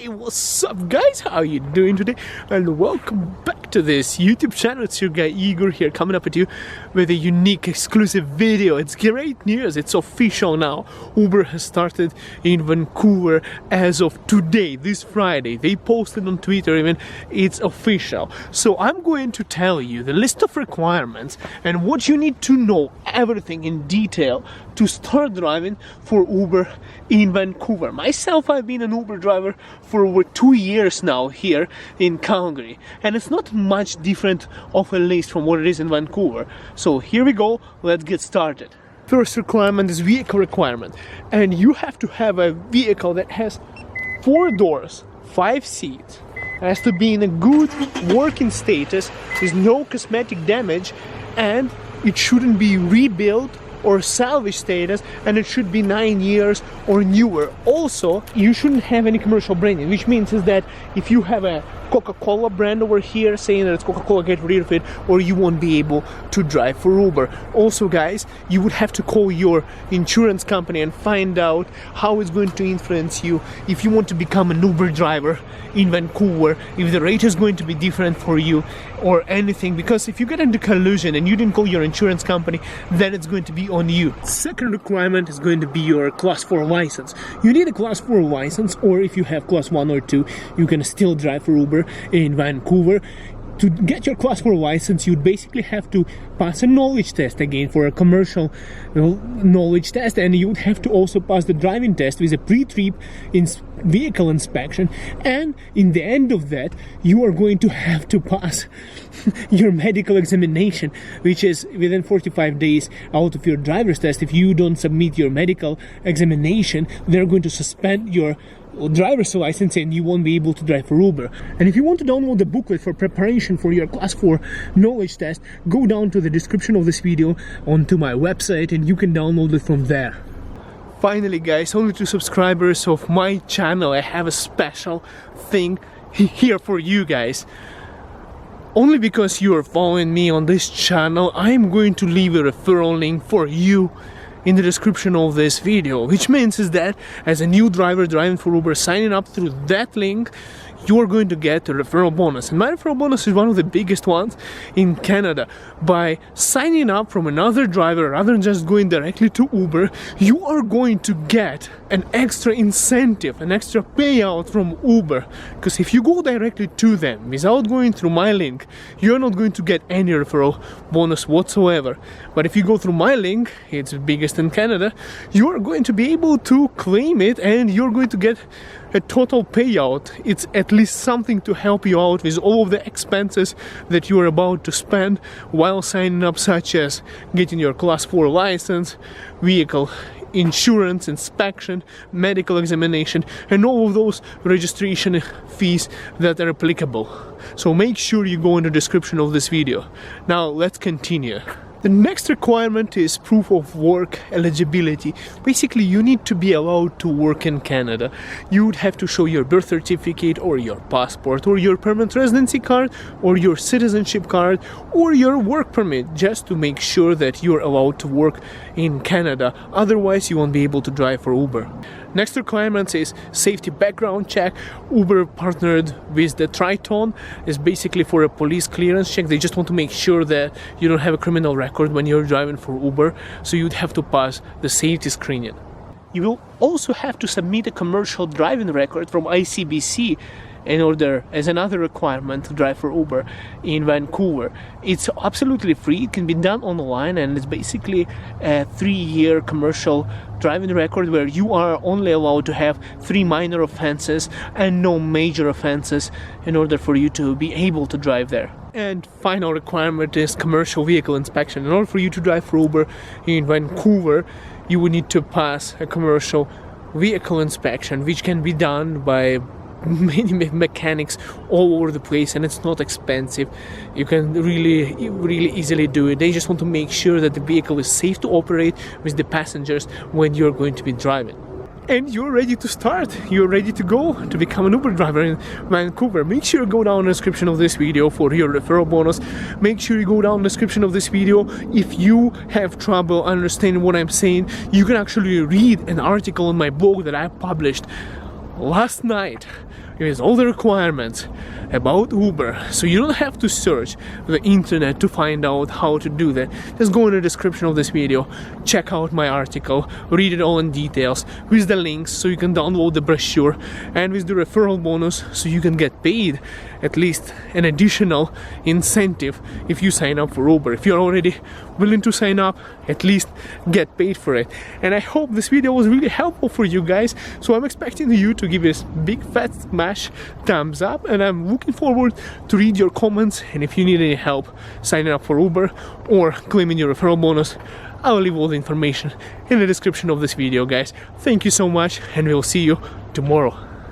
Hey, what's up guys, how you doing today, and welcome back to this YouTube channel. It's your guy Igor here, coming up at you with a unique exclusive video. It's great news, it's official now. Uber has started in Vancouver as of today, this Friday. They posted on Twitter even, it's official. So I'm going to tell you the list of requirements and what you need to know, everything in detail to start driving for Uber in Vancouver. Myself, I've been an Uber driver for over 2 years now here in Calgary, and it's not much different of a list from what it is in Vancouver. So here we go, let's get started. First requirement is vehicle requirement, and you have to have a vehicle that has 4 doors, 5 seats. It has to be in a good working status with no cosmetic damage, and it shouldn't be rebuilt or salvage status, and it should be 9 years or newer. Also, you shouldn't have any commercial branding, which means is that if you have a Coca-Cola brand over here saying that it's Coca-Cola, get rid of it, or you won't be able to drive for Uber. Also guys, you would have to call your insurance company and find out how it's going to influence you if you want to become an Uber driver in Vancouver, if the rate is going to be different for you or anything, because if you get into collusion and you didn't call your insurance company, then it's going to be on you. Second requirement is going to be your class 4 license. You need a class 4 license, or if you have class 1 or 2, you can still drive for Uber in Vancouver. To get your class 4 license, you'd basically have to pass a knowledge test again for a commercial knowledge test, and you would have to also pass the driving test with a pre-trip vehicle inspection, and in the end of that you are going to have to pass your medical examination, which is within 45 days out of your driver's test. If you don't submit your medical examination, they're going to suspend your driver's license and you won't be able to drive for Uber. And if you want to download the booklet for preparation for your class 4 knowledge test, go down to the description of this video onto my website and you can download it from there. Finally guys, only to subscribers of my channel, I have a special thing here for you guys. Only because you are following me on this channel, I'm going to leave a referral link for you in the description of this video, which means is that as a new driver driving for Uber, signing up through that link, you are going to get a referral bonus. And my referral bonus is one of the biggest ones in Canada. By signing up from another driver rather than just going directly to Uber, you are going to get an extra incentive, an extra payout from Uber. Because if you go directly to them without going through my link, you're not going to get any referral bonus whatsoever. But if you go through my link, it's the biggest in Canada, you are going to be able to claim it and you're going to get a total payout. It's at least something to help you out with all of the expenses that you are about to spend while signing up, such as getting your class 4 license, vehicle insurance, inspection, medical examination, and all of those registration fees that are applicable. So make sure you go in the description of this video. Now let's continue. The next requirement is proof of work eligibility. Basically, you need to be allowed to work in Canada. You would have to show your birth certificate or your passport or your permanent residency card or your citizenship card or your work permit, just to make sure that you're allowed to work in Canada. Otherwise, you won't be able to drive for Uber. Next requirement is safety background check. Uber partnered with the Triton. It's basically for a police clearance check. They just want to make sure that you don't have a criminal record when you're driving for Uber, so you'd have to pass the safety screening. You will also have to submit a commercial driving record from ICBC in order, as another requirement, to drive for Uber in Vancouver. It's absolutely free, it can be done online, and it's basically a 3-year commercial driving record where you are only allowed to have 3 minor offenses and no major offenses in order for you to be able to drive there. And final requirement is commercial vehicle inspection. In order for you to drive for Uber in Vancouver, you would need to pass a commercial vehicle inspection, which can be done by many mechanics all over the place, and it's not expensive. You can really easily do it. They just want to make sure that the vehicle is safe to operate with the passengers when you're going to be driving. And you're ready to start, you're ready to go to become an Uber driver in Vancouver. Make sure you go down in the description of this video for your referral bonus. Make sure you go down in the description of this video. If you have trouble understanding what I'm saying, you can actually read an article in my blog that I published last night with all the requirements about Uber, so you don't have to search the internet to find out how to do that. Just go in the description of this video, check out my article, read it all in details with the links so you can download the brochure, and with the referral bonus so you can get paid at least an additional incentive if you sign up for Uber. If you're already willing to sign up, at least get paid for it. And I hope this video was really helpful for you guys, so I'm expecting you to give this big fat smash thumbs up, and I'm looking forward to read your comments. And if you need any help signing up for Uber or claiming your referral bonus, I'll leave all the information in the description of this video, guys. Thank you so much, and we'll see you tomorrow.